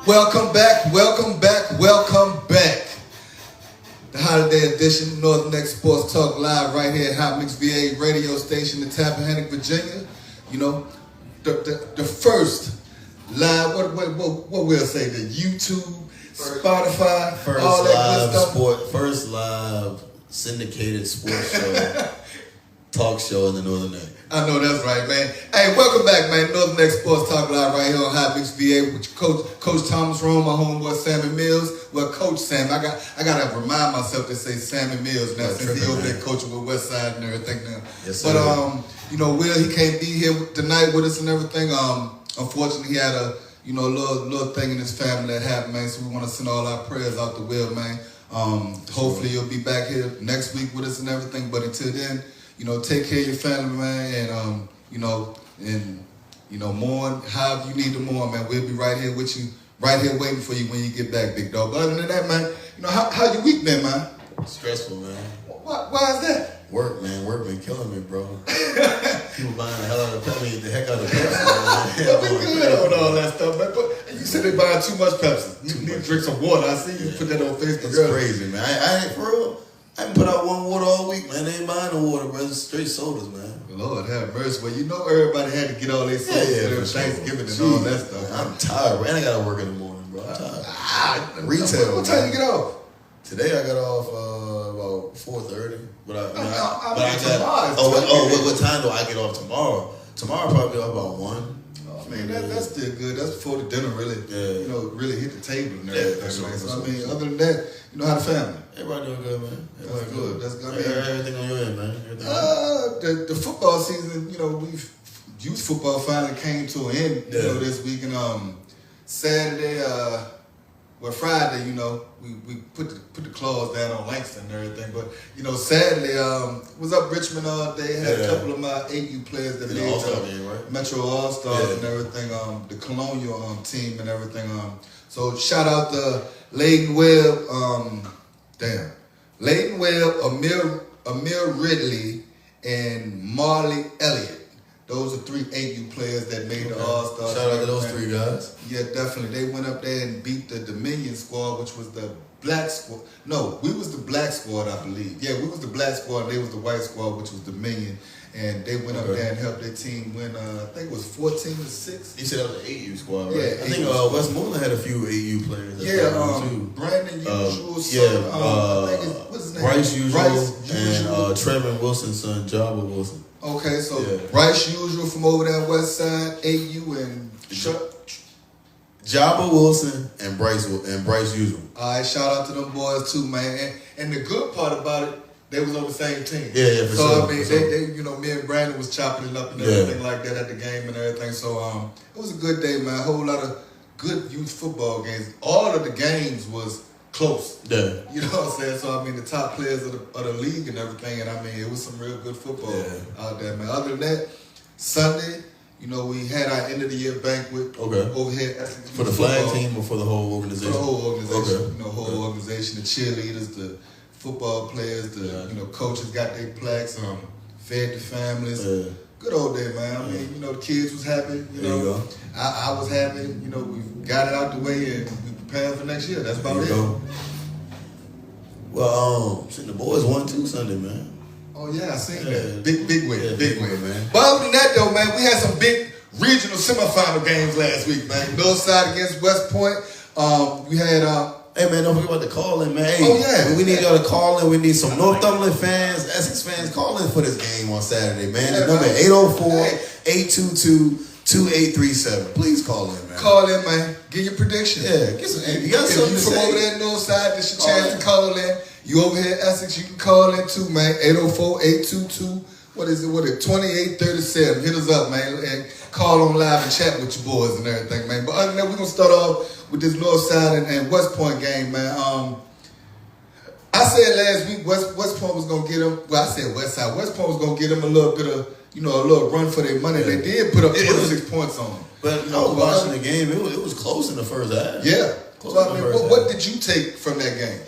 Welcome back, welcome back, welcome back. The holiday edition, Northern Next Sports Talk Live right here at Hot Mix VA radio station in TappIn, Virginia. You know, the first live, what we'll say, the YouTube, Spotify, first all that live good stuff. First live syndicated sports show, talk show in the Northern Neck. I know that's right, man. Hey, welcome back, man. Northern Next Sports Talk Live right here on Hot Mix VA with Coach Thomas Roane, my homeboy Sammy Mills. Well, Coach Sam, I gotta remind myself to say Sammy Mills now since he over there coaching with Westside and everything now. Yes, sir. But Will, he can't be here tonight with us and everything. Unfortunately, he had a little thing in his family that happened, man. So we want to send all our prayers out to Will, man. Hopefully he'll be back here next week with us and everything. But until then, take care of your family, man, and mourn however you need to mourn, man. We'll be right here with you, right here waiting for you when you get back, big dog. But other than that, man, how your week been, man? Stressful, man. Why is that? Work, man. Work been killing me, bro. People buying the hell out of Pepsi, the heck out of Pepsi. But we good on all that stuff, man. But you said they buying too much Pepsi. You need to drink some water. I see you put that on Facebook. It's crazy, man. I ain't, for real, I haven't put out one water all week, man. They ain't buying no water, bro. It's straight sodas, man. Lord have mercy. Well, everybody had to get all their sodas for Thanksgiving and all that stuff. I'm tired, man. I gotta work in the morning, bro. I'm tired. Retail. What time you get off? Today I got off about 4:30. But I got. What time do I get off tomorrow? Tomorrow probably off about 1. Oh man, that's still good. That's before the dinner really, really hit the table and everything. So, other than that, how the family? Everybody doing good, man. That's good. That's good. Everything on your end, man. The football season, youth football finally came to an end, this week, and Saturday, Friday, we put the claws down on Langston and everything. But Saturday, was up Richmond all day. Had a couple of my 8U players that made the Metro All Stars and everything. The Colonial team and everything. So shout out to Layden Webb, Layden Webb, Amir Ridley, and Marley Elliott. Those are 3 8U players that made the All Stars. Shout out to those 3 guys. Yeah, definitely. They went up there and beat the Dominion squad, which was the black squad. No, we was the black squad, I believe. Yeah, we was the black squad, and they was the white squad, which was Dominion. And they went up there and helped their team win, I think it was 14-6. You said that was the 8U squad, right? Yeah, I think Westmoreland had a few 8U players. Too. Brandon Usual, I think what's his name? Bryce Usual and Trevor Wilson's son, Jabba Wilson. Okay, so Bryce Usual from over there on West Side, 8U and Jabba Wilson and Bryce Usual. All right, shout out to them boys too, man. And the good part about it, they was on the same team. Yeah, for sure. So I mean, they me and Brandon was chopping it up and everything like that at the game and everything. So it was a good day, man. A whole lot of good youth football games. All of the games was close. Yeah. You know what I'm saying? So I mean, the top players of the league and everything, and I mean, it was some real good football out there, man. Other than that, Sunday, we had our end of the year banquet over here at for the flag team or for the whole organization. For the whole organization. Whole organization, the cheerleaders, the football players, the coaches got their plaques, fed the families. Good old day, man. I mean, the kids was happy. I was happy. We got it out the way and we prepared for next year. That's about it. Well, the boys won too Sunday, man. Oh yeah, I seen that. Big win, big win, man. But other than that, though, man, we had some big regional semifinal games last week, man. Northside against West Point. We had. Hey man, don't forget about the call-in, man. Hey, oh yeah, we need y'all to call in. We need some Northumberland fans, Essex fans, call in for this game on Saturday, man. The number 804-822-2837. Please call in, man. Call in, man. Get your prediction. Yeah, get some. If you got something to from say. Over there in Northside, this your chance to call in. You over here in Essex, you can call in too, man. 804-822. What is it? 2837. Hit us up, man, and call on live and chat with your boys and everything, man. But other than that, we're gonna start off with this Northside and West Point game, man. I said last week West Point was gonna get them. Well, I said West Side. West Point was gonna get them a little bit of, a little run for their money. They did put up 26 points on them. But I was watching the game. It was close in the first half. Yeah. So I mean, what did you take from that game?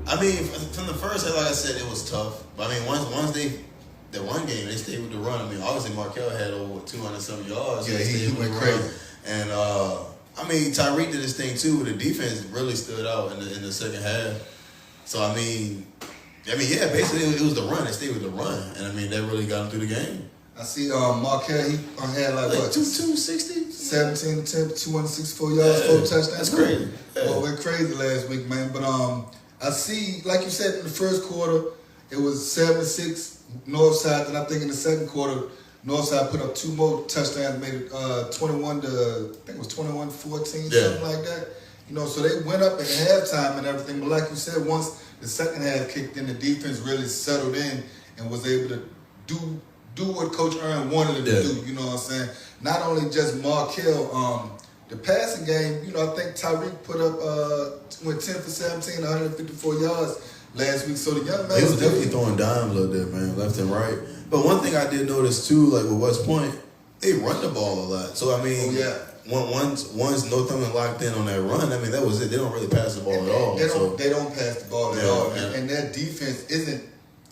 I mean, from the first half, like I said, it was tough. But I mean, once they the run game, they stayed with the run. I mean, obviously Markel had over 200-some yards. Yeah, so he went crazy. And I mean, Tyreek did his thing too. But the defense really stood out in the second half. So I mean, yeah, basically it was the run. They stayed with the run, and I mean that really got him through the game. I see Markel, he had like what? 260? 17 attempts, 264 yards, 4 touchdowns. That's crazy. Yeah. Well, went crazy last week, man. But I see, like you said, in the first quarter, it was 7-6 Northside. And I think in the second quarter, Northside put up 2 more touchdowns, made it 21 to, I think it was 21-14, something like that. You know, so they went up at halftime and everything. But like you said, once the second half kicked in, the defense really settled in and was able to do what Coach Aaron wanted them to do. You know what I'm saying? Not only just Markel, the passing game, you know, I think Tyreek put up went 10 for 17, 154 yards last week. So the young man he was definitely throwing dimes a little bit, man, left and right. But one thing I did notice too, like with West Point, they run the ball a lot. So I mean, once Northumberland locked in on that run, I mean that was it. They don't really pass the ball at all. They don't pass the ball at all, and their defense isn't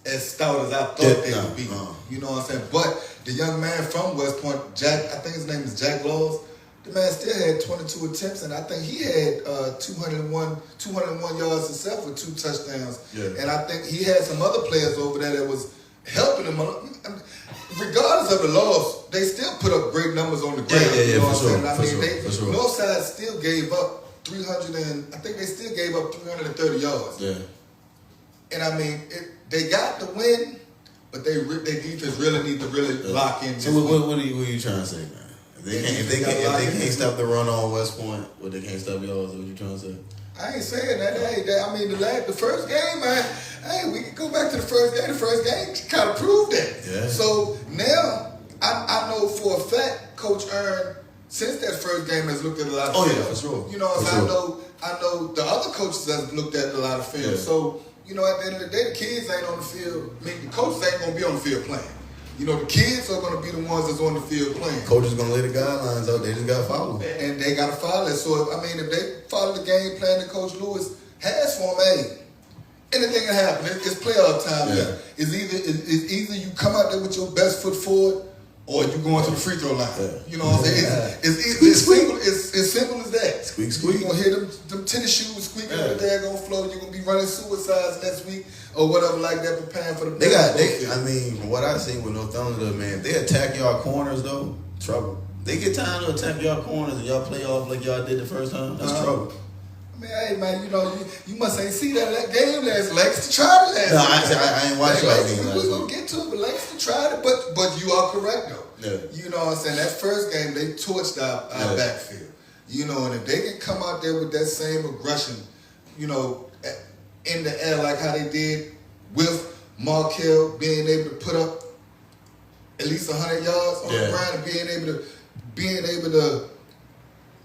as stout as I thought they would be. You know what I'm saying? But the young man from West Point, Jack, I think his name is Jack Laws. The man still had 22 attempts, and I think he had 201 yards himself with 2 touchdowns. Yeah. And I think he had some other players over there that was helping him. Regardless of the loss, they still put up great numbers on the ground. Yeah, you know for what I'm saying? For sure. Northside still gave up 330 yards. Yeah. And I mean, they got the win, but their defense really need to lock in. So what are you trying to say, man? If they can't stop the run on West Point, what they can't stop y'all? Is what you trying to say? I ain't saying that. I mean, the first game, man. Hey, we can go back to the first game. The first game kind of proved that. Yeah. So now I know for a fact, Coach Aaron, since that first game, has looked at a lot of film. Yeah, for sure. You know what I'm saying? I know the other coaches have looked at a lot of film. Yeah. So you know, at the end of the day, the kids ain't on the field. I mean, the coaches ain't gonna be on the field playing. You know, the kids are going to be the ones that's on the field playing. Coach is going to lay the guidelines out. They just got to follow. And they got to follow it. So, if they follow the game plan that Coach Lewis has for them, hey, anything can happen. It's playoff time. Yeah. It's either you come out there with your best foot forward or you going to the free throw line. Yeah. You know what I'm saying? It's simple as that. Squeak, squeak. You're going to hear them tennis shoes squeaking on the daggone floor. You're going to be running suicides next week. Or whatever like that, preparing for the I mean, from what I seen with Northumberland, man, if they attack y'all corners though, trouble. They get time to attack y'all corners and y'all play off like y'all did the first time. That's trouble. I mean, hey man, you know, you must ain't see that game last. Lakers tried it last. No, I ain't watched that game last. We was gonna get to it, but Lakers tried it. But you are correct though. Yeah. You know what I'm saying? That first game they torched our backfield. You know, and if they can come out there with that same aggression, you know, in the air like how they did with Markel being able to put up at least 100 yards on the ground and being able to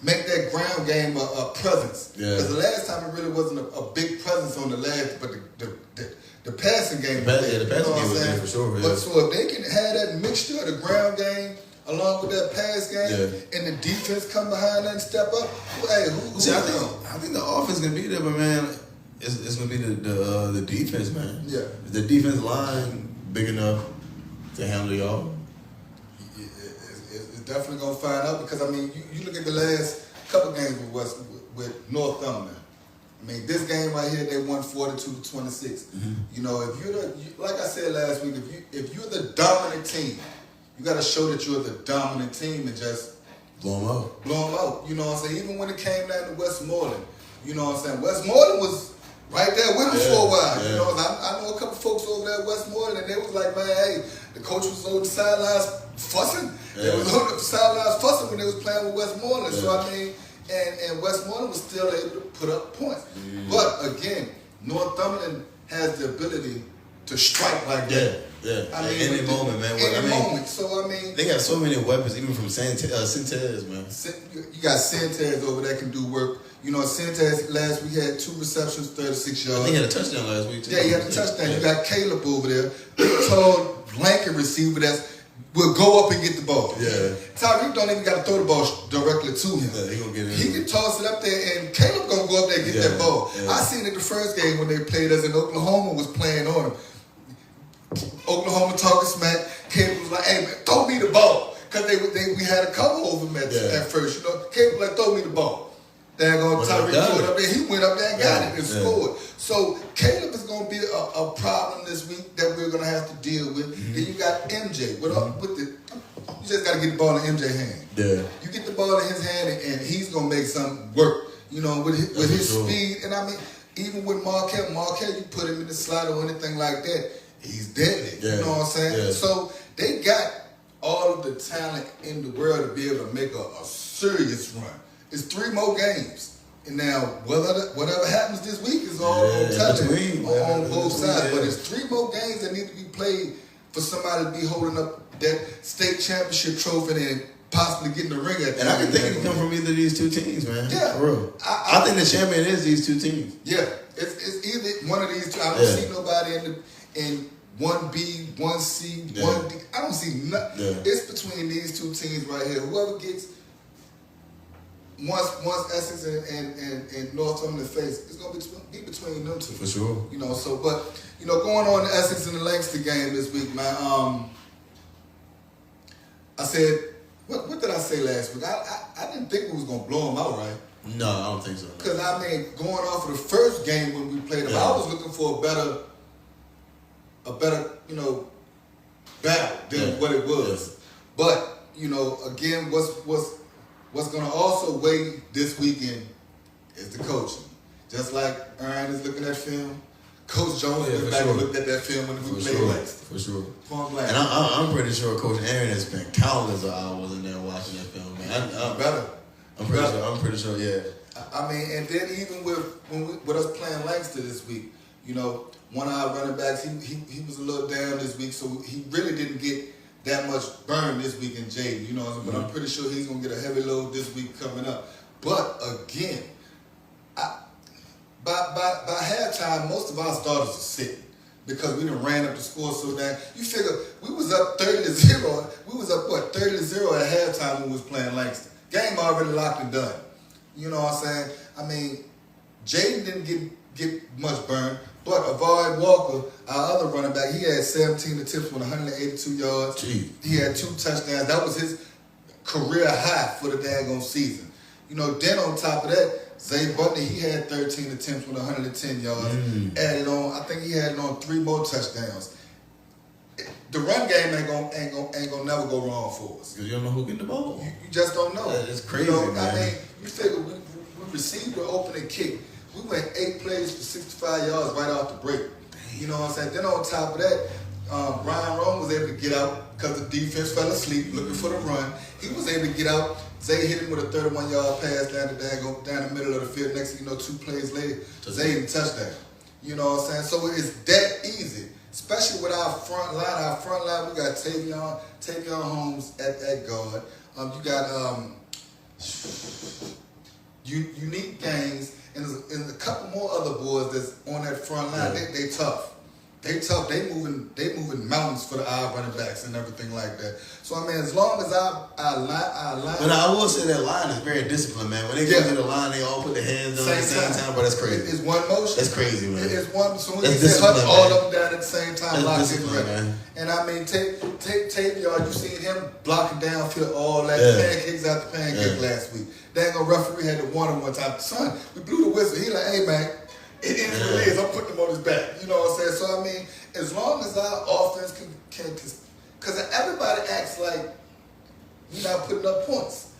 make that ground game a presence. Because the last time it really wasn't a big presence on the last, but the passing game was there. The passing game was there for sure. Yeah. But so if they can have that mixture of the ground game along with that pass game and the defense come behind that and step up, hey, I think the offense can be there, but man, it's gonna be the defense, man. Yeah. Is the defense line big enough to handle y'all? It's definitely gonna find out because I mean you look at the last couple games with Northumberland. I mean this game right here they won 42-26. Mm-hmm. You know if you're like I said last week, if you're the dominant team, you got to show that you're the dominant team and just blow them out. You know what I'm saying? Even when it came down to Westmoreland, you know what I'm saying? Westmoreland was right there with them for a while. Yeah. You know, I know a couple folks over there at Westmoreland, and they was like, man, hey, the coach was on the sidelines fussing. Yeah. They was on the sidelines fussing when they was playing with Westmoreland. Yeah. So, I mean, and Westmoreland was still able to put up points. Yeah. But, again, Northumberland has the ability to strike like that. Yeah, I mean, any moment, man. Any moment. So, I mean, they got so many weapons, even from Santez, man. You got Santez over there can do work. You know, Santez last week had 2 receptions, 36 yards. I think he had a touchdown last week, too. Yeah, he had a touchdown. Yeah. You got Caleb over there, big, tall, blanket receiver that will go up and get the ball. Yeah. Tyreek don't even got to throw the ball directly to him. Yeah, he gonna get it. He can toss it up there, and Caleb gonna go up there and get that ball. Yeah. I seen it the first game when they played us in Oklahoma was playing on him. Oklahoma talking smack. Cable was like, "Hey man, throw me the ball," because we had a cover over him at first. Cable was like, "Throw me the ball." Daggone Tyreek threw it up there. He went up there and got it and scored. So Caleb is going to be a problem this week that we're going to have to deal with. Then you got MJ. You just got to get the ball in MJ's hand. Yeah. You get the ball in his hand and he's going to make something work. With his speed. And I mean, even with Markel, you put him in the slot or anything like that, he's deadly. Yeah. You know what I'm saying? Yeah. So they got all of the talent in the world to be able to make a serious run. It's 3 more games. And now, whatever happens this week is all on both sides. But it's 3 more games that need to be played for somebody to be holding up that state championship trophy and possibly getting the ring at that. And I can think it can come from either of these 2 teams, man. Yeah. For real. I think the champion is these 2 teams. Yeah. It's either one of these 2. I don't see nobody in 1B, 1C, 1D. I don't see nothing. Yeah. It's between these 2 teams right here. Whoever gets once Essex and Northumberland face, it's going to be between them 2. For sure. Going on the Essex and the Lancaster game this week, man. I said, what did I say last week? I didn't think we was going to blow them out, right? No, I don't think so. Because, going off of the first game when we played them, I was looking for a better, battle than what it was. Yeah. But, again, what's going to also weigh this weekend is the coaching. Just like Aaron is looking at film, Coach Jones went back and looked at that film when we played Lancaster. For sure. Point blank. And I'm pretty sure Coach Aaron has spent countless of hours in there watching that film, man. I'm pretty sure, yeah. And then even with us playing Lancaster this week, one of our running backs, he was a little down this week, so he really didn't get that much burn this week in Jaden, but I'm pretty sure he's going to get a heavy load this week coming up. But again, by halftime, most of our starters are sitting because we done ran up the score so down. You figure we was up 30-0. We was up 30-0 at halftime when we was playing Lancaster. Game already locked and done. You know what I'm saying? Jaden didn't get much burn, but Avad Walker, our other running back, he had 17 attempts with 182 yards. Gee. He had 2 touchdowns. That was his career high for the daggone season. Then on top of that, Zay Butler, he had 13 attempts with 110 yards. Added on, I think he had on 3 more touchdowns. The run game ain't gonna never go wrong for us. Because you don't know who getting the ball. You just don't know. It's crazy, man. You figure we received the opening kick. We went 8 plays for 65 yards right off the break. You know what I'm saying? Then on top of that, Roane was able to get out because the defense fell asleep looking for the run. He was able to get out. Zay hit him with a 31-yard pass down the middle of the field. Next thing you know, 2 plays later, Zay hit a touchdown. You know what I'm saying? So it's that easy, especially with our front line. Our front line, we got Tavion Holmes at guard. You got Unique Gaines and a couple more other boys that's on that front line. Yeah. They tough. They tough. They moving mountains for our running backs and everything like that. So as long as our line. But I will say that line is very disciplined, man. When they get to the line, they all put their hands on at the same time. But that's crazy. It's one motion. That's crazy, man. It's one. So when you say all of them down at the same time, locked in ready. Man. And take Tavion. You seen him blocking downfield all that pancakes out the pancake last week. Dang, a referee had to warn him one time. Son, we blew the whistle. He like, hey man. It is what it is. I'm putting him on his back. You know what I'm saying? So, as long as our offense can because everybody acts like we're not putting up points.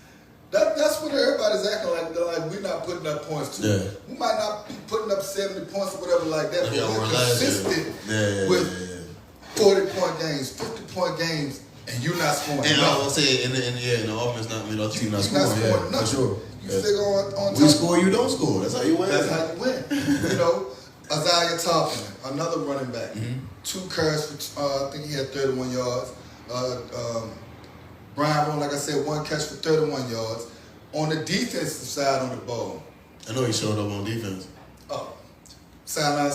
That's what everybody's acting like. They're like, we're not putting up points, too. Yeah. We might not be putting up 70 points or whatever like that, but we're consistent with 40-point games, 50-point games, and you're not scoring. And I will say, in the offense, the other team not scoring. Nothing. For sure. You figure on we score, you don't score. That's how you win. That's how you win. Isaiah Toppin, another running back. 2 carries for, I think he had 31 yards. Brian Roane, like I said, 1 catch for 31 yards. On the defensive side on the ball. I know he showed up on defense. Oh, sideline.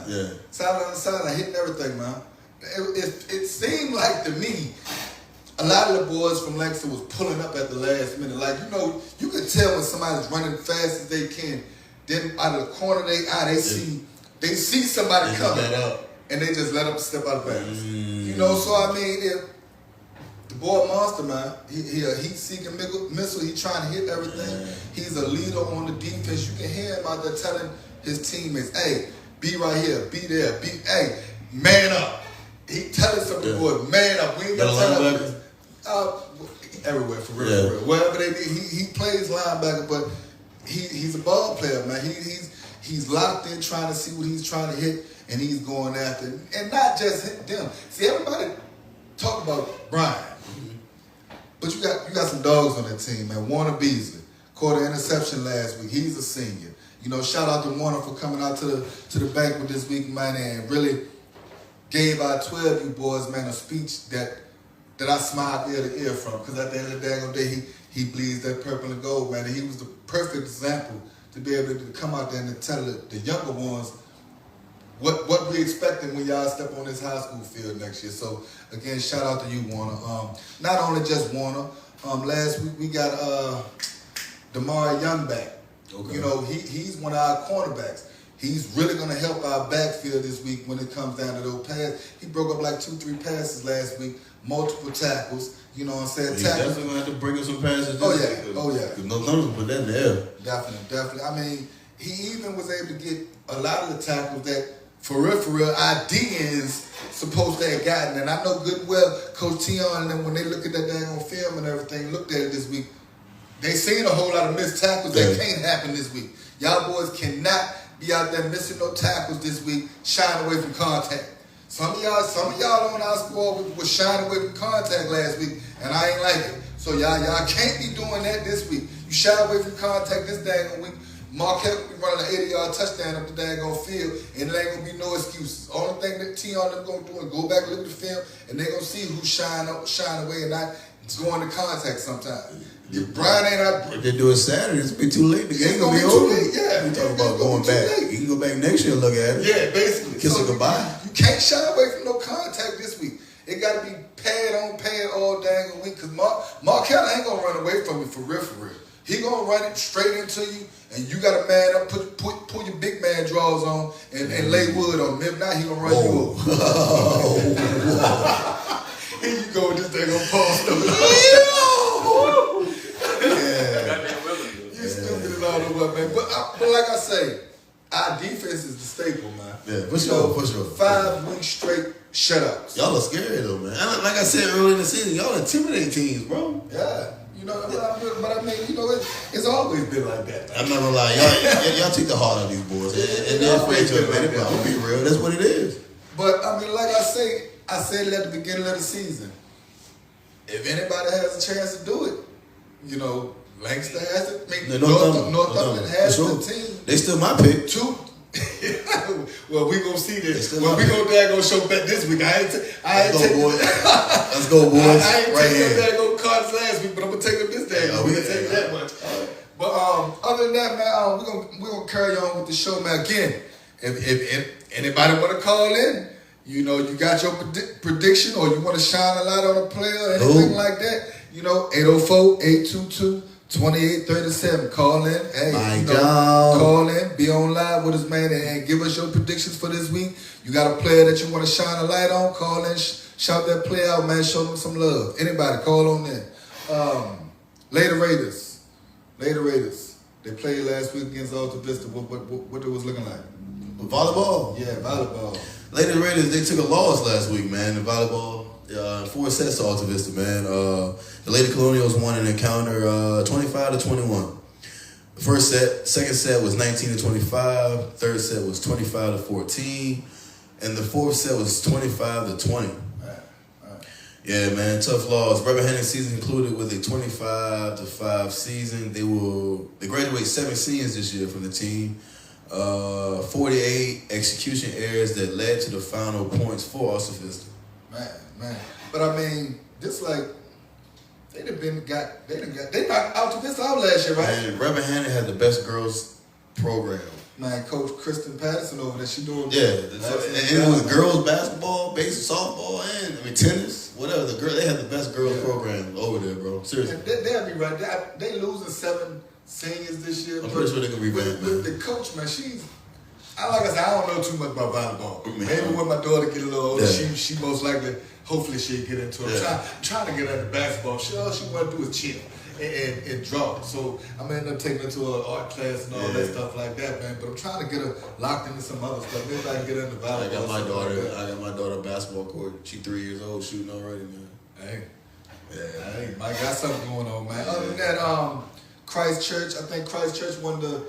Yeah. Sideline, hitting everything, man. It seemed like to me, a lot of the boys from Lancaster was pulling up at the last minute. Like, you could tell when somebody's running fast as they can. Then out of the corner of their eye, they see somebody coming. and they just let him step out of bounds. You know, so I mean, if the boy monster, man, he a heat-seeking missile. He trying to hit everything. He's a leader on the defense. You can hear him out there telling his teammates, "Hey, be right here, be there, hey, man up." He telling some boys, "Man up." We ain't got to tell everywhere for real, for real. Wherever they be, he plays linebacker, but he's a ball player, man. He's locked in, trying to see what he's trying to hit, and he's going after it. And not just hit them. See, everybody talk about Brian. But you got some dogs on that team, man. Warner Beasley caught an interception last week. He's a senior. You know, shout out to Warner for coming out to the banquet this week, man, and really gave our 12 you boys, man, a speech that I smiled ear to ear from. Because at the end of the day, he bleeds that purple and gold, man. And he was the perfect example to be able to come out there and tell the younger ones what we expecting when y'all step on this high school field next year. So, again, shout out to you, Warner. Not only just Warner. Last week we got Damari Young back. Okay. You know, he's one of our cornerbacks. He's really going to help our backfield this week when it comes down to those passes. He broke up like 2-3 passes last week, multiple tackles. You know what I'm saying? He's definitely going to have to bring us some passes. Oh, yeah. No numbers put that in the air. Definitely. I mean, he even was able to get a lot of the tackles that, for real, our DNs supposed to have gotten. And I know good well Coach Tion and them, when they look at that dang on film and everything, looked at it this week, they seen a whole lot of missed tackles that can't happen this week. Y'all boys cannot be out there missing no tackles this week, shying away from contact. Some of y'all on our squad was shying away from contact last week, and I ain't like it. So y'all can't be doing that this week. You shy away from contact this dang week. Marquette will be running an 80-yard touchdown up the daggone field, and there ain't gonna be no excuses. Only thing that Tion them gonna do is go back and look at the film, and they gonna see who's shying away and not going to contact sometimes. If Brian ain't out, if they do it Saturday, it's gonna be too late. The game's gonna be over. Yeah, we talking about going back. You can go back next year and look at it. Yeah, basically. Kiss it goodbye. You can't shy away from no contact this week. It got to be pad on pad all dang week, because Marquette ain't gonna run away from you for real. He gonna run it straight into you, and you got to man up, pull your big man draws on, and lay wood on him. If not, he gonna run you over. Here you go with this thing on pause. You stupid as all the way, man. But like I say, our defense is the staple, man. Yeah, for sure. 5 weeks straight shutouts. Y'all are scary though, man. Like I said earlier in the season, y'all intimidate teams, bro. Yeah. You know, but I mean, you know, it's always been like that. Man. I'm not gonna lie, y'all take the heart out of these boys, and they're afraid to admit it. But I'm gonna be real, that's what it is. But I mean, like I said it at the beginning of the season. If anybody has a chance to do it, you know, Lancaster has it. I mean, Northumberland has the team. They still my pick. Well, we gonna see this. Well, we gonna show bet this week. Let's go, boys. I ain't taking them daggone cards last week, but I'm gonna take them this day. We gonna take that much. But other than that, man, we gonna carry on with the show, man. Again, if anybody want to call in, you know, you got your prediction, or you want to shine a light on a player or anything like that, you know, 804-822-2837. Call in. Hey, call in. Be on live with us, man, and give us your predictions for this week. You got a player that you want to shine a light on, call in, shout that player out, man. Show them some love. Anybody, call on in. Later Raiders. They played last week against Alta Vista. What it was looking like? Volleyball? Yeah, volleyball. Lady Raiders, they took a loss last week, man. The volleyball, 4 sets to Alta Vista, man. The Lady Colonials won an encounter 25-21. The first set, second set was 19-25. Third set was 25-14. And the fourth set was 25-20. All right. Yeah, man, tough loss. Rappahannock season included with a 25-5 season. They graduated 7 seniors this year from the team. 48 execution errors that led to the final points for Alta Vista. Man. But I mean, just like they knocked Alta Vista out last year, right? And Rappahannock had the best girls program. Man, Coach Kristen Patterson over there, she doing and it was girls basketball, softball, and tennis, whatever. They had the best girls program over there, bro. Seriously. They'll be right. They losing 7 seniors this year. I'm pretty sure they can revamp. With the coach, man, Like I said, I don't know too much about volleyball. Maybe when my daughter get a little older, she most likely, hopefully she'll get into it. I'm trying to get her into basketball. All she want to do is chill and draw. So I'm going to end up taking her to an art class and all that stuff like that, man. But I'm trying to get her locked into some other stuff. Maybe I can get her into volleyball. I got my daughter basketball court. She 3 years old, shooting already, man. Hey, Mike got something going on, man. Other than that, Christchurch, I think Christchurch won the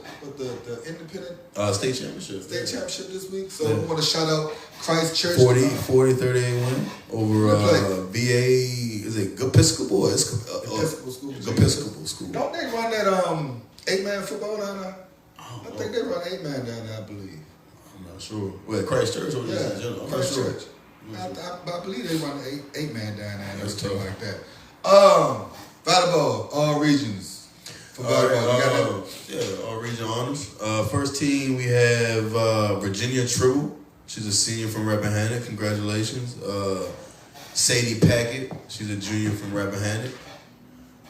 independent state championship. State championship this week. So we want to shout out Christchurch. 40-38 win over VA. Is it Episcopal? Episcopal School. Episcopal School. Don't they run that 8-man football down there? I think they run 8-man down there, I believe. I'm not sure. Well, Christchurch or just in general? Christchurch. I believe they run 8-man down there and everything like that. Volleyball, all regions. For volleyball, all region honors. First team we have Virginia Tribble. She's a senior from Rappahannock. Congratulations. Sadie Packett. She's a junior from Rappahannock.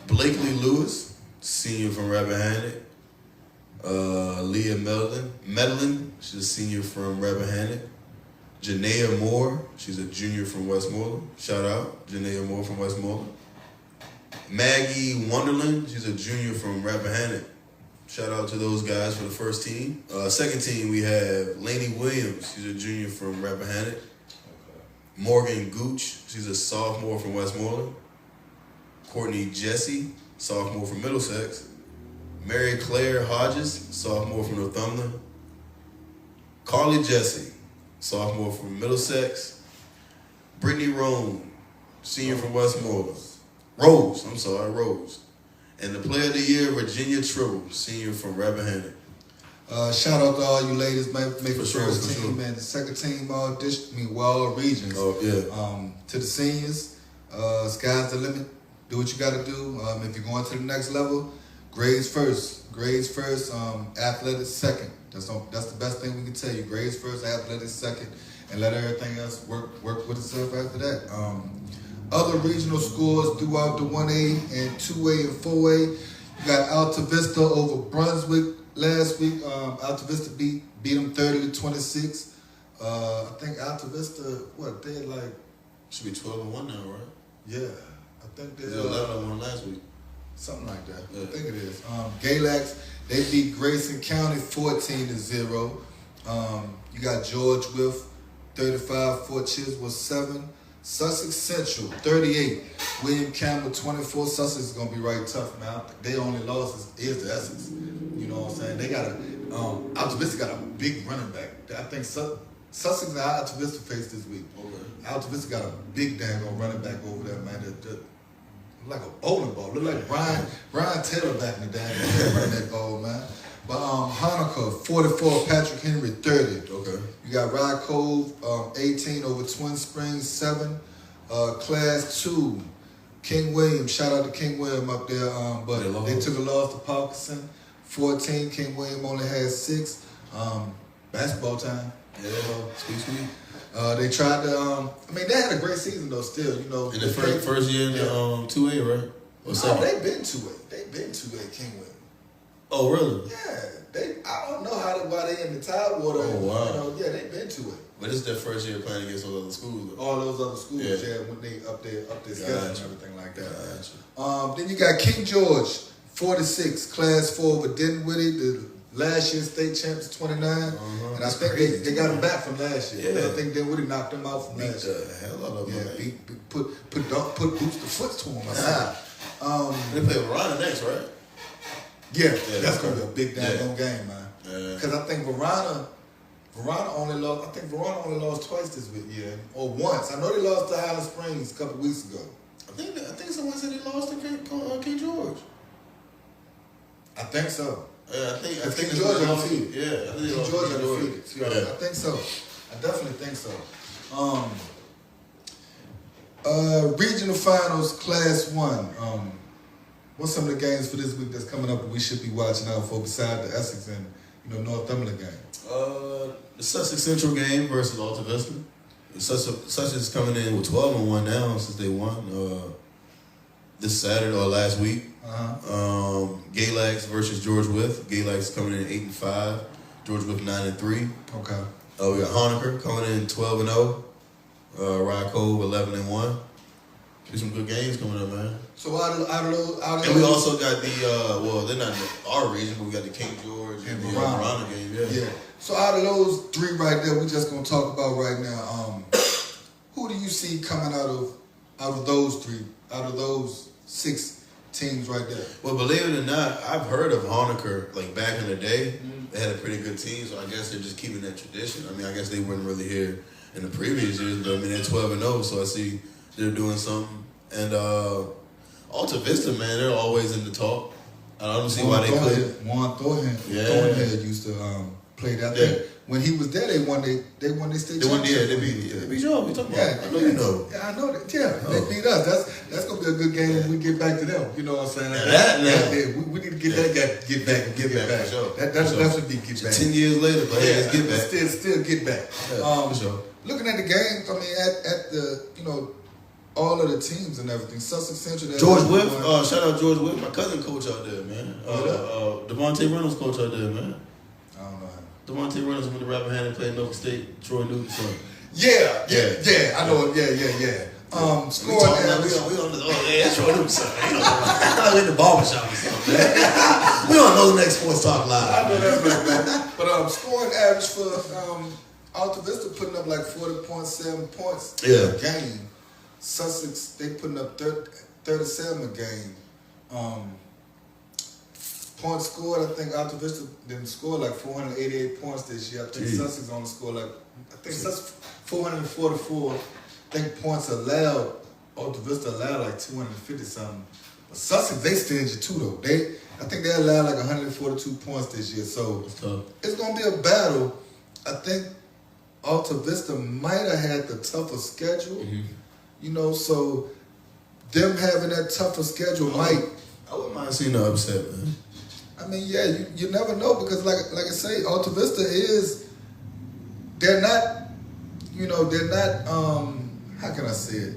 Blakely Lewis, senior from Rappahannock. Leah Medlin. She's a senior from Rappahannock. Janaea Moore. She's a junior from Westmoreland. Shout out, Janaea Moore from Westmoreland. Maggie Wonderland, she's a junior from Rappahannock. Shout out to those guys for the first team. Second team, we have Lainey Williams. She's a junior from Rappahannock. Morgan Gooch, she's a sophomore from Westmoreland. Courtney Jesse, sophomore from Middlesex. Mary Claire Hodges, sophomore from Northumberland. Carly Jesse, sophomore from Middlesex. Brittany Roane, senior from Westmoreland. Rose. And the player of the year, Virginia Tribble, senior from Rappahannock. Shout out to all you ladies, make the first team and the second team, all regions. To the seniors, sky's the limit. Do what you got to do. If you're going to the next level, grades first. Athletics second. That's the best thing we can tell you. Grades first, athletics second, and let everything else work with itself after that. Other regional scores throughout the 1A and 2A and 4A. You got Alta Vista over Brunswick last week. Alta Vista beat them 30-26. I think Alta Vista, they should be 12-1 now, right? Yeah, I think they're 11-1 last week. Something like that. Yeah. I think it is. Galax, they beat Grayson County 14-0. You got George with 35, Fort Chiswell 7. Sussex Central 38, William Campbell 24. Sussex is gonna be right tough, man. Their only loss is the Essex. You know what I'm saying? They got Alta Vista got a big running back. I think Sussex and Alta Vista face this week. Okay. Alta Vista got a big dang on running back over there, man. That like a bowling ball. Look like Brian Taylor back in the day running that ball, man. But Hanukkah 44, Patrick Henry 30. Okay. You got Rod Cove 18 over Twin Springs 7. Class 2, King William. Shout out to King William up there. But they took a loss to Parkinson 14. King William only had 6. Basketball time. Yeah. Sweet. They tried to. They had a great season though. Still, you know. In the first year in the 2A, right? Or second? They've been 2A. They've been 2A. King William. Oh, really? Yeah, I don't know why they in the Tidewater. Oh, wow. You know, they've been to it. But this is their first year playing against those other schools, though. All those other schools, when they up their schedule and everything like that. Then you got King George, 46, Class 4 with Dinwiddie, the last year's state champs, 29. And I think they got them back from last year. Yeah. I think Dinwiddie knocked them out from last year. The hell out of them. Yeah, put boots to foot to them. They play Roane next, right? Yeah, that's gonna be a big damn game, man. Because I think Verona only lost twice this week, or once. I know they lost to Highland Springs a couple weeks ago. I think someone said they lost to King George. I think so. Yeah, I think King George undefeated. Yeah, I think King George undefeated. Yeah. I think so. I definitely think so. Regional finals, Class 1. What's some of the games for this week that's coming up that we should be watching out for besides the Essex and Northumberland game? The Sussex Central game versus Alta Vista. Sussex is coming in with 12-1 now since they won this Saturday or last week. Galax versus George Wythe. Galax is coming in at 8-5. George Whip 9-3. Okay. We got Honaker coming in 12-0. Rod Cove 11-1. There's some good games coming up, man. So out of and we also got the they're not in our region, but we got the King George and the Verona game. Yeah. So out of those three right there, we're just gonna talk about right now. Who do you see coming out of those three? Out of those 6 teams right there? Well, believe it or not, I've heard of Honaker like back in the day. They had a pretty good team, so I guess they're just keeping that tradition. I mean, I guess they weren't really here in the previous years, but I mean they're 12-0, so I see they're doing something. And Alta Vista, man, they're always in the talk. I don't see why they couldn't. Juan Thornhead used to play that. Yeah. When he was there, they won their state championship. They beat y'all. We talking about. Yeah, I know you know. Yeah, I know that. Yeah, they beat us. That's gonna be a good game when we get back to them. You know what I'm saying? We need to get back. For sure. That's definitely get back. 10 years later, but let's get back. Still get back. Yeah, for sure. Looking at the games, I mean, at the all of the teams and everything. Sussex Central. George Whip. Shout out George Whip. My cousin coach out there, man. Devontae Reynolds coach out there, man. I don't know. Devontae Reynolds went to Rapper Hand and played Nova State. Troy Newton's son. Yeah. I know it. Yeah. Scoring average. We on the that's Troy Newton's son. I'm in the barbershop or something, man. We on those next sports talk live. I know that's right, man. But scoring average for Alta Vista putting up like 40.7 points a game. Sussex, they putting up 37 a game. Points scored, I think Alta Vista didn't score like 488 points this year. I think Sussex only scored Sussex 444. I think points allowed, Alta Vista allowed like 250 something. But Sussex, they stingy too though. I think they allowed like 142 points this year. So it's gonna be a battle. I think Alta Vista might have had the tougher schedule. Mm-hmm. So them having that tougher schedule might. I wouldn't mind seeing the upset, man. I mean, yeah, you never know because, like I say, Alta Vista they're not, how can I say it?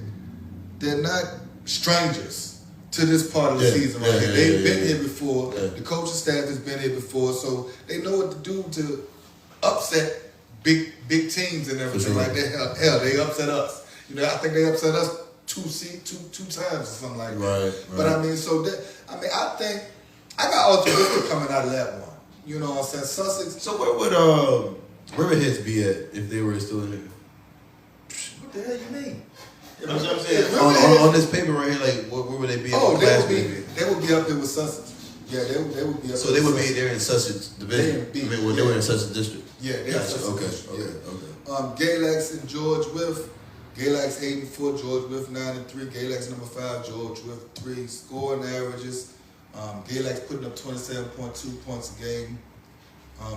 They're not strangers to this part of the season right here. They've been here before. Yeah. The coaching staff has been here before, so they know what to do to upset big teams and everything like that. Hell, they upset us. I think they upset us two times or something like that. Right. But I mean, I think I got Alta Vista coming out of that one. You know what I'm saying? Sussex. So where would Riverheads be at if they were still in it? What the hell you mean? I'm saying on this paper right here, like where would they be? They would be up there with Sussex. Yeah, they would be up. So they would be there in Sussex division. They were in Sussex district. Yeah, they're in Sussex. Okay. Galax and George Whiff. Galax 8-4, George Whiff 9-3. Galax number 5, George Whiff 3. Scoring averages. Galax putting up 27.2 points a game.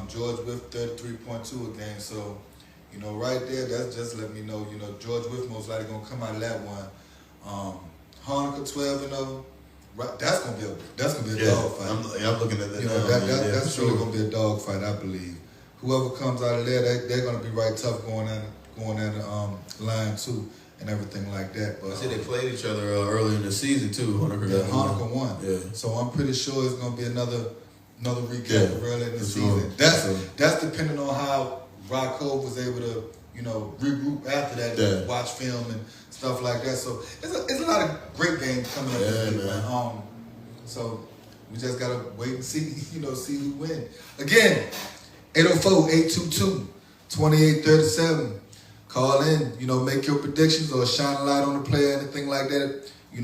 George Whiff 33.2 a game. So, right there, that's just let me know. George Whiff most likely gonna come out of that one. Honaker 12-0. Right, that's gonna be a dog fight. I'm looking at that. That's really gonna be a dog fight, I believe. Whoever comes out of there, they're gonna be right tough going at the line too and everything like that. But I see they played each other early in the season too. Honaker won. Yeah. So I'm pretty sure it's gonna be another recap early in the season. That's depending on how Rod Cove was able to regroup after that and watch film and stuff like that. So it's a lot of great games coming up this week, man. So we just gotta wait and see who wins. Again, 804-822-2837. Call in, make your predictions or shine a light on the player, anything like that. We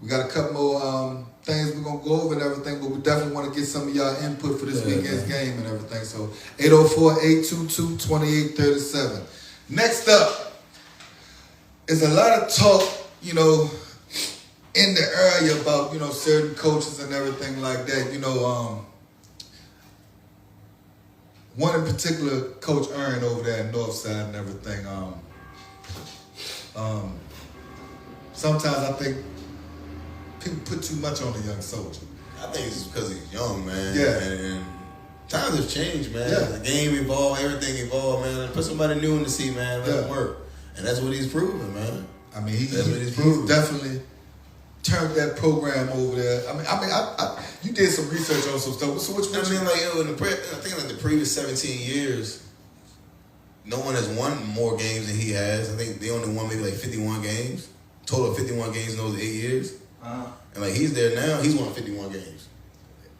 got a couple more things we're gonna go over and everything, but we definitely want to get some of y'all input for this weekend's game and everything. So 804-822-2837. Next up is a lot of talk, in the area about certain coaches and everything like that. One in particular, Coach Aaron over there in Northside and everything. Sometimes I think people put too much on the young soldier. I think it's because he's young, man. Yeah. And times have changed, man. Yeah. The game evolved, everything evolved, man. Put somebody new in the seat, man. Let him work. And that's what he's proven, man. I mean, he's definitely turned that program over there. You did some research on some stuff. So which I think in the previous 17 years, no one has won more games than he has. I think they only won maybe like 51 games. Total of 51 games in those 8 years. Uh-huh. And like he's there now, he's won 51 games.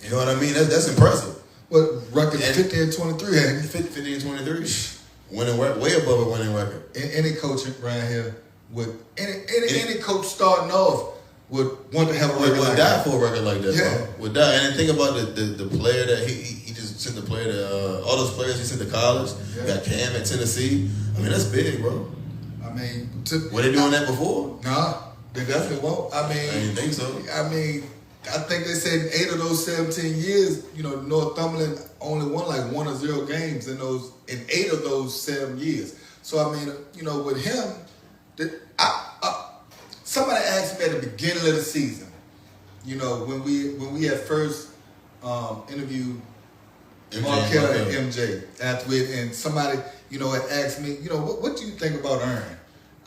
You know what I mean? That's impressive. What record? 50 and 23, ain't it? 50 and 23. Winning way above a winning record. Any coach around here would any coach starting off would want to have a record would die for a record like that. Yeah. Bro. Would die. And then think about the player that he just sent the player to all those players he sent to college. Yeah. Got Cam at Tennessee. I mean that's big, bro. I mean, were they doing that before? Nah, they definitely won't. I didn't think so. I think they said 8 of those 17 years, Northumberland only won like 1 or 0 games in 8 of those 7 years. So with him, somebody asked me at the beginning of the season, when we had first interviewed Markel and MJ after it, and somebody had asked me, what do you think about Aaron?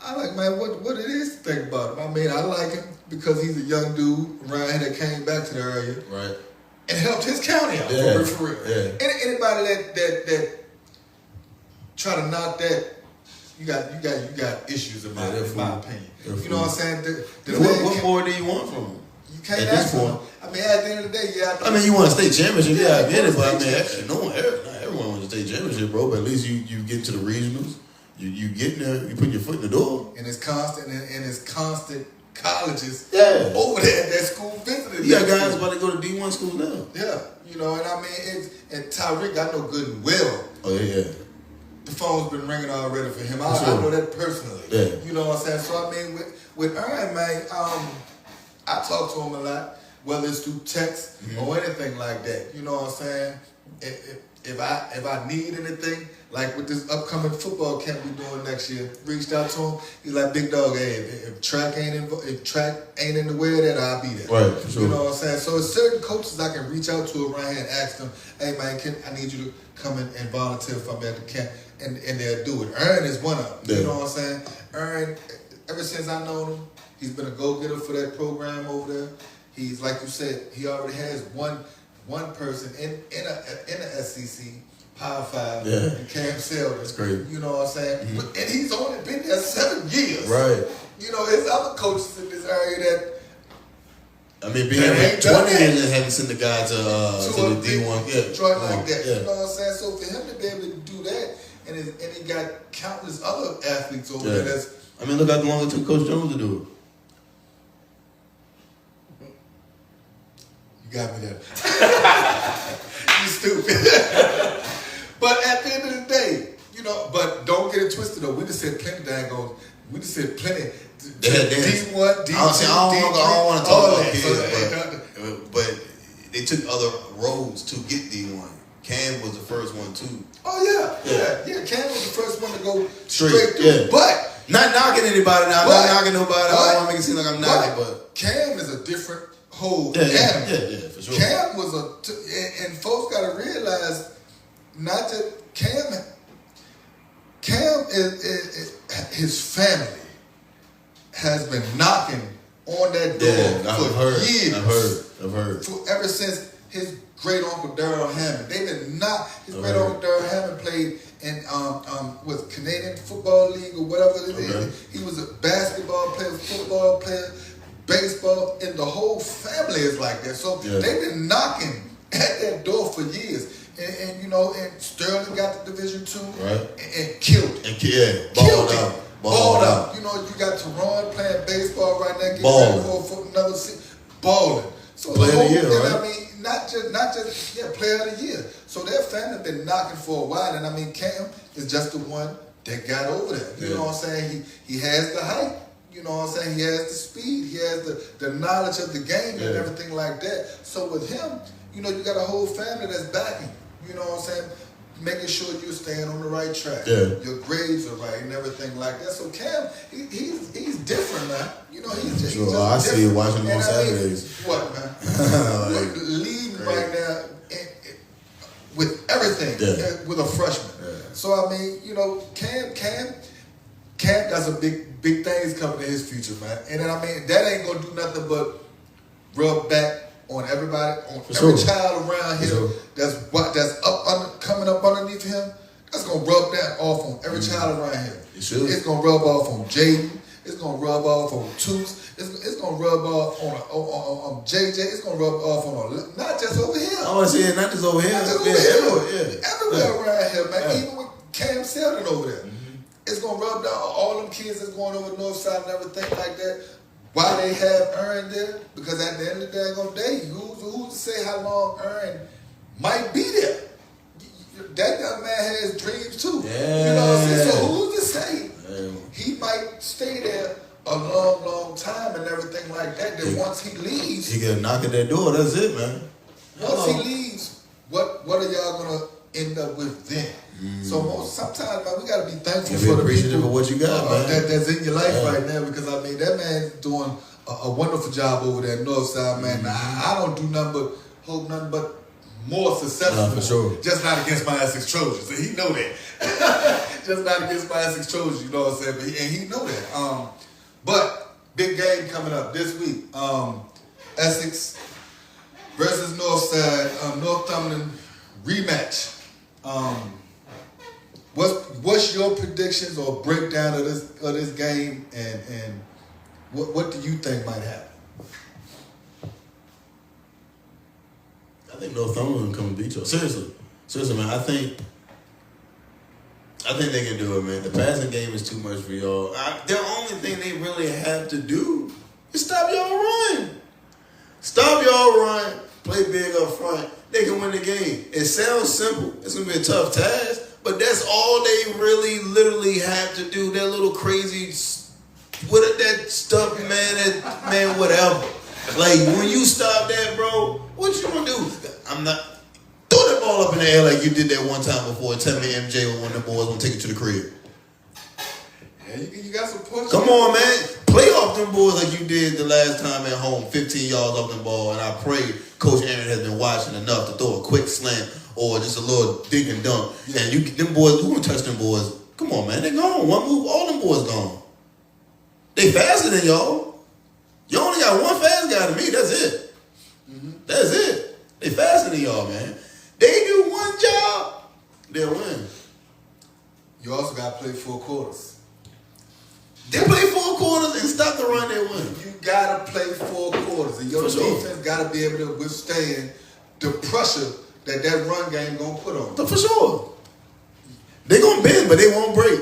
I like, man, what it is to think about him. I like him because he's a young dude around here that came back to the area, right, and helped his county out for real. Yeah. Anybody that try to knock that, you got issues in my opinion. You know what I'm saying? What more do you want from him? You can't ask for him. At the end of the day, you want a state championship, I get it, but not everyone wants a state championship, bro. But at least you get to the regionals. You get there, you put your foot in the door. And it's constant colleges over there at that school visiting. You got guys about to go to D1 school now. Yeah, and Tyreek, I know good and well. Oh, yeah. The phone's been ringing already for him. I know that personally. Yeah. You know what I'm saying? So, with Aaron, man, I talk to him a lot, whether it's through text or anything like that. You know what I'm saying? If I need anything, like with this upcoming football camp we're doing next year, reached out to him. He's like, big dog, hey, if track ain't in the way of that, I'll be there. Right, for sure. You know what I'm saying? So it's certain coaches I can reach out to around here and ask them, hey man, I need you to come in and volunteer for me at the camp, and they'll do it. Aaron is one of them. Yeah. You know what I'm saying? Aaron, ever since I known him, he's been a go-getter for that program over there. He's, like you said, he already has one person in a SEC Power 5 and Cam Selden. That's great. You know what I'm saying? Mm-hmm. And he's only been there 7 years. Right. There's other coaches in this area that being here 20 years and haven't sent the guy to the D1 yet. Joint like that. Yeah. You know what I'm saying? So for him to be able to do that, and he got countless other athletes over there. Look how long it took Coach Jones to do it. You got me there. You stupid. But at the end of the day, but don't get it twisted though. We just said plenty we just said plenty. D1, D2, I don't want to talk about kids, but they took other roads to get D1. Cam was the first one too. Oh yeah. Cam was the first one to go straight through. Yeah. But not knocking anybody now. I'm not knocking nobody. I don't want to make it seem like I'm knocking, but Cam is a different whole animal. Yeah, for sure. Cam was and folks got to realize. Not that Cam is his family has been knocking on that door for years. I've heard. Ever since his great uncle Darrell Hammond, they've been his great uncle Darrell Hammond played in with Canadian Football League or whatever it is. He was a basketball player, football player, baseball, and the whole family is like that. So they've been knocking at that door for years. And Sterling got the Division II and killed it. Balled out. You got Roane playing baseball right now, getting ready for another season. Balling. So player of the year, right? Not just player of the year. So their family been knocking for a while, and Cam is just the one that got over there. You know what I'm saying? He has the height. You know what I'm saying? He has the speed. He has the knowledge of the game and everything like that. So with him, you got a whole family that's backing. You know what I'm saying? Making sure you're staying on the right track. Yeah. Your grades are right and everything like that. So Cam, he's different, man. He's just sure. I see it watching him on Saturdays. What, man? Leading right now with everything with a freshman. Yeah. So Cam Cam got some big things coming in his future, man. And then, I mean, that ain't going to do nothing but rub back on everybody, on every child around here that's coming up underneath him. That's going to rub that off on every child around here. It's going to rub off on Jaden. It's going to rub off on Toots. It's going to rub off on JJ. It's going to rub off on not just over here. I want to say not just over here. Everywhere around here, man. Even with Cam Seldon over there. It's going to rub down all them kids that's going over north side and everything like that. Why they have Aaron there? Because at the end of the day, who's to say how long Aaron might be there? That young man has dreams too. Yeah. You know what I'm saying? So who's to say he might stay there a long time and everything like that? Then once he leaves, he get a knock at that door. That's it, man. Once he leaves, what are y'all gonna end up with then? So sometimes, man, we gotta be thankful for the people of what you got, man. That's in your life right now. Because I mean, that man's doing a wonderful job over there in Northside, man. I don't do nothing but hope nothing but more successful. For sure. Just not against my Essex Trojans. And he know that. Just not against my Essex Trojans, you know what I'm saying? And he know that. But big game coming up this week. Essex versus Northside, Northumberland rematch. What's your predictions or breakdown of this game, and what do you think might happen? I think Northumberland come and beat y'all. Seriously, man. I think they can do it, man. The passing game is too much for y'all. The only thing they really have to do is stop y'all run. Stop y'all run. Play big up front. They can win the game. It sounds simple. It's gonna be a tough task, but that's all they really, literally have to do. That little crazy, that stuff, man, whatever. Like, when you stop that, bro, what you gonna do? I'm not. Throw that ball up in the air like you did that one time before. Tell me MJ or one of the boys gonna take it to the crib. Yeah, you got some points. Come on, man. Play off them boys like you did the last time at home. 15 yards off the ball. And I pray Coach Aaron has been watching enough to throw a quick slant or just a little dig and dunk. Yeah. And them boys, who gonna touch them boys? Come on, man. They gone. One move, all them boys gone. They faster than y'all. You only got one fast guy to me. That's it. That's it. They faster than y'all, man. They do one job, they'll win. You also got to play 4 quarters. They play 4 quarters and stop the run, they win. You got to play 4 quarters. And your defense got to be able to withstand the pressure that run game going to put on you. For sure. They going to bend, but they won't break.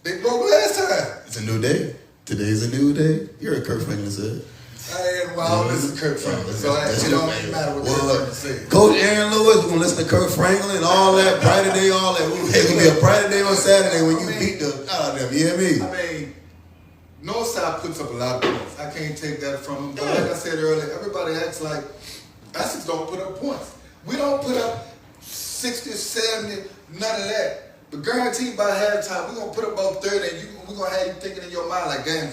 They broke last time. It's a new day. Today's a new day. You heard Kurt Franklin said. This is Kurt Franklin. So it don't even matter what Kurt Franklin said. Coach Aaron Lewis, we're going to listen to Kurt Franklin and all that. Brighter day, all that. It's going to be a brighter day on Saturday when you beat them. You hear me? I mean, Northside puts up a lot of points. I can't take that from them. But like I said earlier, everybody acts like Essex don't put up points. We don't put up 60, 70, none of that. But guaranteed by halftime, we're going to put up about 30, and we're going to have you thinking in your mind like, damn,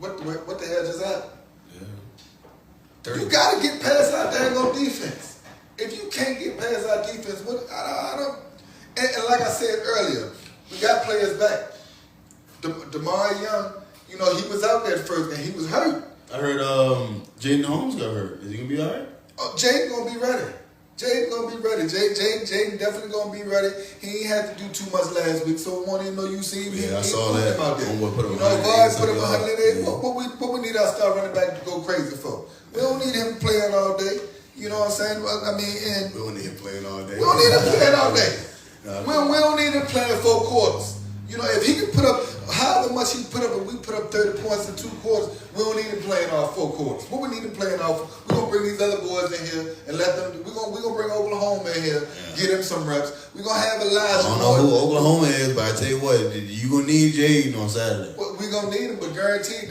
what the hell just happened? Yeah. You got to get past our dang on defense. If you can't get past our defense, I don't. And like I said earlier, we got players back. DeMar Young, he was out there first, and he was hurt. I heard Jaden Holmes got hurt. Is he going to be all right? Oh, Jaden going to be ready. Jaden gonna be ready. Jaden definitely gonna be ready. He ain't had to do too much last week, so won't even know you see him. Yeah, I saw that. Out there. Put him put him 100. What we need our star running back to go crazy for? We don't need him playing all day. You know what I'm saying? I mean, and we don't need him playing all day. We don't need him playing all day. We don't need him playing 4 quarters. If he can put up however much he put up, and we put up 30 points in 2 quarters, we don't need him playing off 4 quarters. What we need him playing off, we're gonna bring these other boys in here and let them. We're gonna bring Oklahoma in here, get him some reps. We're gonna have Elijah. I don't know who Oklahoma is, but I tell you what, you gonna need Jaden on Saturday. Well, we're gonna need him, but guaranteed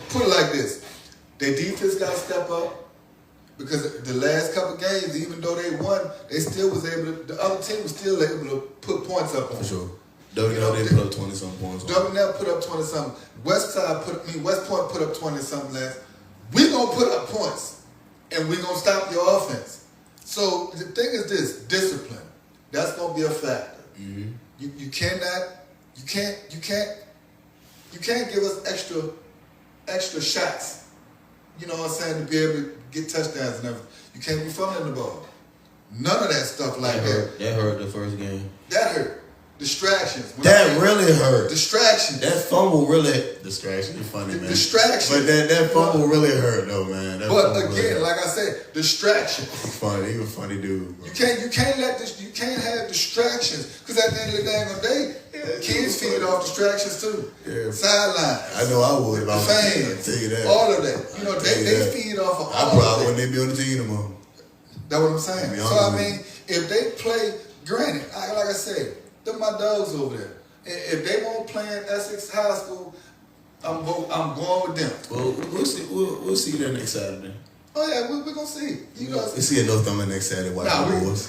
put it like this: their defense got to step up. Because the last couple games, even though they won, they still was able to. The other team was still able to put points up on. For sure. WNL put up 20-something points. WNL put up 20-something. West Point put up 20-something last. We gonna put up points, and we gonna stop your offense. So the thing is this: discipline. That's gonna be a factor. Mm-hmm. You cannot You can't give us extra shots. You know what I'm saying, to be able to get touchdowns and everything. You can't be fumbling the ball. None of that stuff like that. That hurt the first game. That hurt. Distractions. That really hurt. Distractions. That fumble really. Distraction is funny, man. Distractions. But that fumble really hurt, though, man. But again, like I said, distractions. He's funny. He's a funny dude. Bro. You can't have distractions, because at the end of the day, kids feed off distractions too. Yeah. Sidelines. I know I would. The fans. I'll tell you that. All of that. You know, they feed off of all of that. I probably wouldn't be on the team no more. That's what I'm saying. So I mean, if they play, granted, like I said, they're my dogs over there. If they won't play in Essex High School, I'm going with them. Well, we'll see you there next Saturday. Oh yeah, we're gonna see. We'll see you next Saturday watching the boys.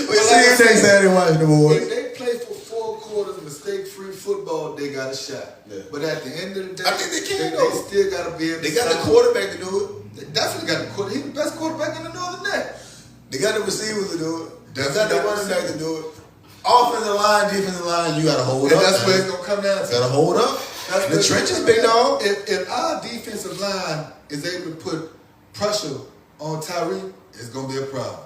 We'll see you next Saturday watching the boys. If they play for 4 quarters mistake-free football, they got a shot. Yeah. But at the end of the day, I think they can. They still gotta be able. They got the quarterback to do it. They definitely got the quarterback. He's the best quarterback in the Northern Net. They got the receivers to do it. They got the running back to do it. Offensive line, defensive line, you got to hold up. That's where it's going to come down to. Got to hold up. The trenches, big dog. If our defensive line is able to put pressure on Tyreek, it's going to be a problem.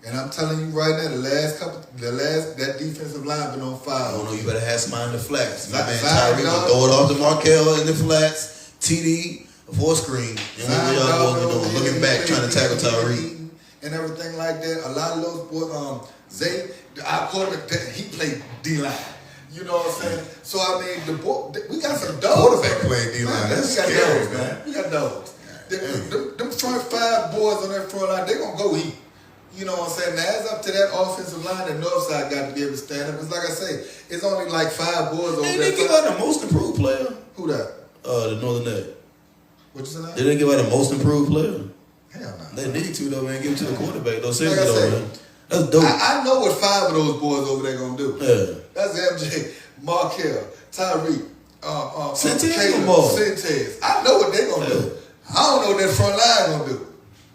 And I'm telling you right now, that defensive line been on fire. I don't know, you better have somebody in the flats. My man Tyreek will throw it off to Markel in the flats, TD, before screen. And what y'all doing? Looking back, trying to tackle Tyreek. And everything like that. A lot of those boys, Zay, our quarterback, he played D-line. You know what I'm saying? So, I mean, we got some dogs. Quarterback playing D-line. That's scary, man. We got dogs. Them front 5 boys on that front line, they going to go eat. You know what I'm saying? Now, it's up to that offensive line that Northside got to be able to stand up. Because, like I say, it's only like 5 boys over there. They give out the most improved player. Who that? The Northern Net. What you saying? They didn't give out the most improved player. Hell no. They need to, though, man. Give it to the quarterback, though. Seriously, though, man. That's dope. I know what 5 of those boys over there going to do. Yeah. That's MJ, Markel, Tyreek, Sentez. I know what they're going to do. I don't know what that front line going to do.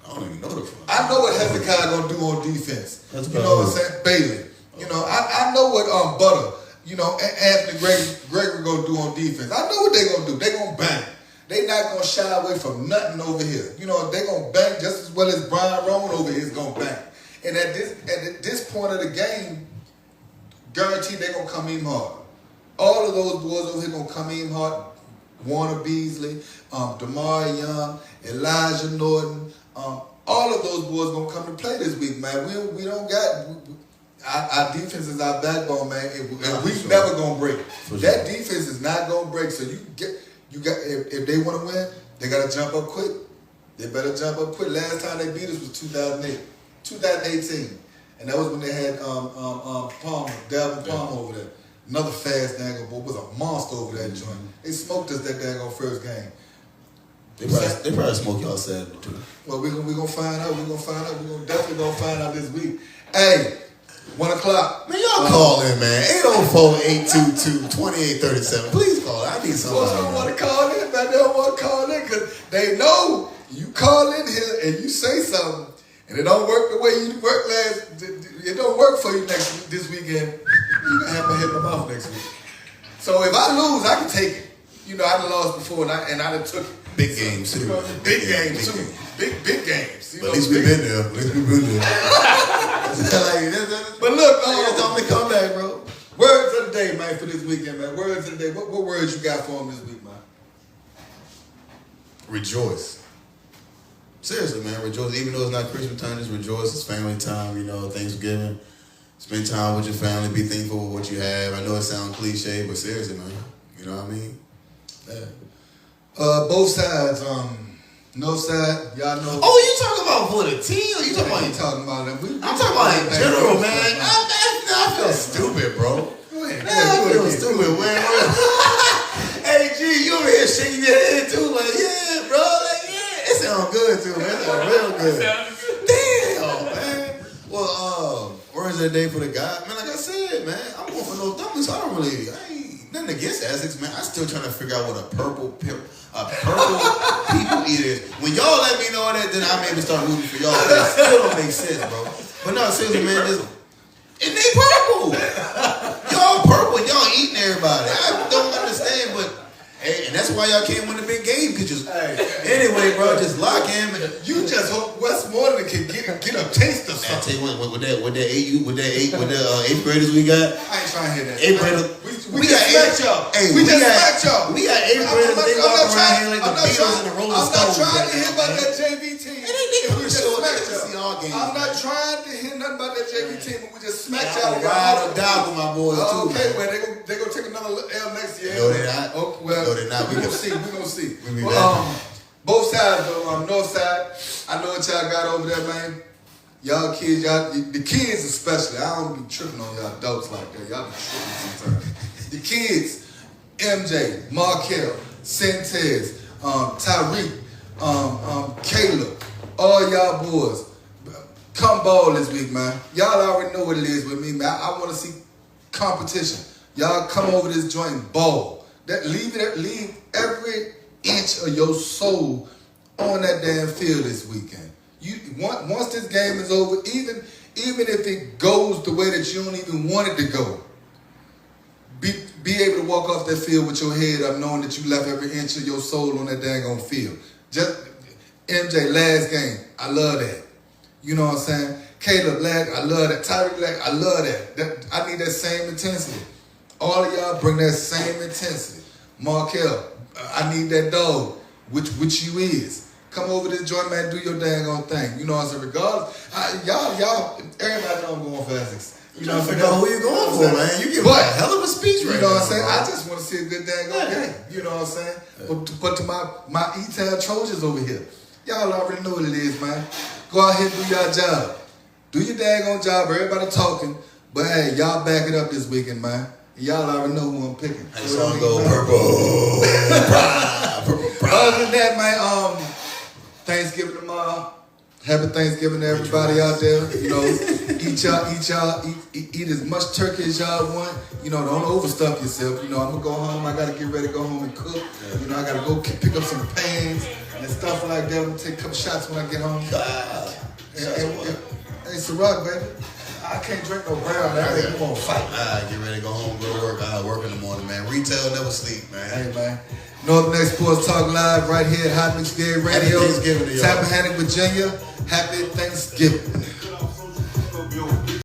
I don't even know the front. I know what Hezekiah going to do on defense. That's you know what I'm saying? Bailey. You know, I know what Butter, you know, Anthony Gregory going to do on defense. I know what they're going to do. They're going to bang. They not going to shy away from nothing over here. You know, they're going to bang just as well as Brian Roane over here is going to bang. And at this point of the game, guaranteed they're going to come in hard. All of those boys over here going to come in hard. Warner Beasley, DeMar Young, Elijah Norton, all of those boys going to come to play this week, man. We don't got... Our defense is our backbone, man. And we never going to break. That defense is not going to break. So if they want to win, they got to jump up quick. They better jump up quick. Last time they beat us was 2018. And that was when they had Palmer, Dalvin Palmer over there. Another fast daggone boy, was a monster over that joint. They smoked us that daggone first game. They probably smoke y'all Saturday too. Well, we're gonna find out. We're definitely gonna find out this week. Hey, 1 o'clock. Man, y'all call in, man. 804-822-2837. Please call in. I need somebody. Folks don't want to call in, man. They don't want to call in because they know you call in here and you say something and it don't work the way you worked it don't work for you this weekend. You're gonna have to hit my mouth next week. So if I lose, I can take it. You know, I done lost before and I done took it. Big games too. Big games too. Big games. But at least we've been there. But look, tell me come back, bro. Words of the day, man, for this weekend, man. Words of the day. What words you got for them this week, man? Rejoice. Seriously, man, rejoice. Even though it's not Christmas time, just rejoice. It's family time, you know, Thanksgiving. Spend time with your family. Be thankful for what you have. I know it sounds cliche, but seriously, man. You know what I mean? Yeah. Both sides, north side, y'all know. Oh, you talking about for the team or you talking about them? I'm talking about in general, man. I feel stupid, bro. Go ahead. I feel stupid, man. Hey, G, you over here shaking your head too, like, yeah, bro. Like, yeah. It sounds good too, man. It sounds real good. Damn, man. Well, words of the day for the guy. Man, like I said, man, I'm going for no dummies, so I ain't nothing against Essex, man. I'm still trying to figure out what a purple people eater is. When y'all let me know that, then I maybe start rooting for y'all. It still don't make sense, bro. But no, seriously, man, it ain't purple. Y'all purple. why y'all can't win the big game. Anyway, bro, just lock in. You just hope Westmoreland can get a taste of something. I tell you what, with the eighth graders we got. I ain't trying to hear that. Eighth graders. We got smacked y'all. Hey, we just smacked y'all. We got eighth graders. They walk around here like the Beatles and the Rolling Stones. I'm not trying to hear about that JV team. We just smacked y'all. I'm not trying to hear nothing about that JV team, but we just smacked y'all. Ride or die with my boys too. Okay, well they gonna take another L next year. No, they not. Oh, well, no, they not. We gonna see. Both sides though. North side. I know what y'all got over there, man. Y'all kids, the kids especially. I don't be tripping on y'all adults like that. Y'all be tripping sometimes. The kids, MJ, Markel, Sentez, Tyreek, Caleb, all y'all boys, come ball this week, man. Y'all already know what it is with me, man. I want to see competition. Y'all come over this joint and ball. Leave every inch of your soul on that damn field this weekend. Once this game is over, even if it goes the way that you don't even want it to go, be able to walk off that field with your head up, knowing that you left every inch of your soul on that daggone field. Just MJ last game, I love that. You know what I'm saying? Caleb I love that. Tyreek I love that. I need that same intensity. All of y'all bring that same intensity. Markel, I need that dog, which you is. Come over this joint, man, do your daggone thing. You know what I'm saying? Regardless, y'all, everybody know I'm going for Essex. You know what I'm saying? Who you going for, man? You give a hell of a speech right now. You know what I'm saying? I just want to see a good daggone game. You know what I'm saying? But to my E-Town Trojans over here, y'all already know what it is, man. Go out here and do your job. Do your daggone job. Everybody talking. But hey, y'all back it up this weekend, man. Y'all already know who I'm picking. Hey, so I'm go purple. Other than that, man, Thanksgiving tomorrow. Happy Thanksgiving to everybody out there. You know, eat as much turkey as y'all want. You know, don't overstuff yourself. You know, I'm gonna go home. I gotta get ready to go home and cook. You know, I gotta go pick up some pans and stuff like that. I'm gonna take a couple shots when I get home. Hey, Ciroc, baby. I can't drink no brown. That ain't gonna fight. Get ready to go home, go to work. Work in the morning, man. Retail never sleep, man. Hey, man. North Next Sports Talk Live right here at Hot Mix Radio. Happy Thanksgiving to y'all. Tappahannock, Virginia. Happy Thanksgiving.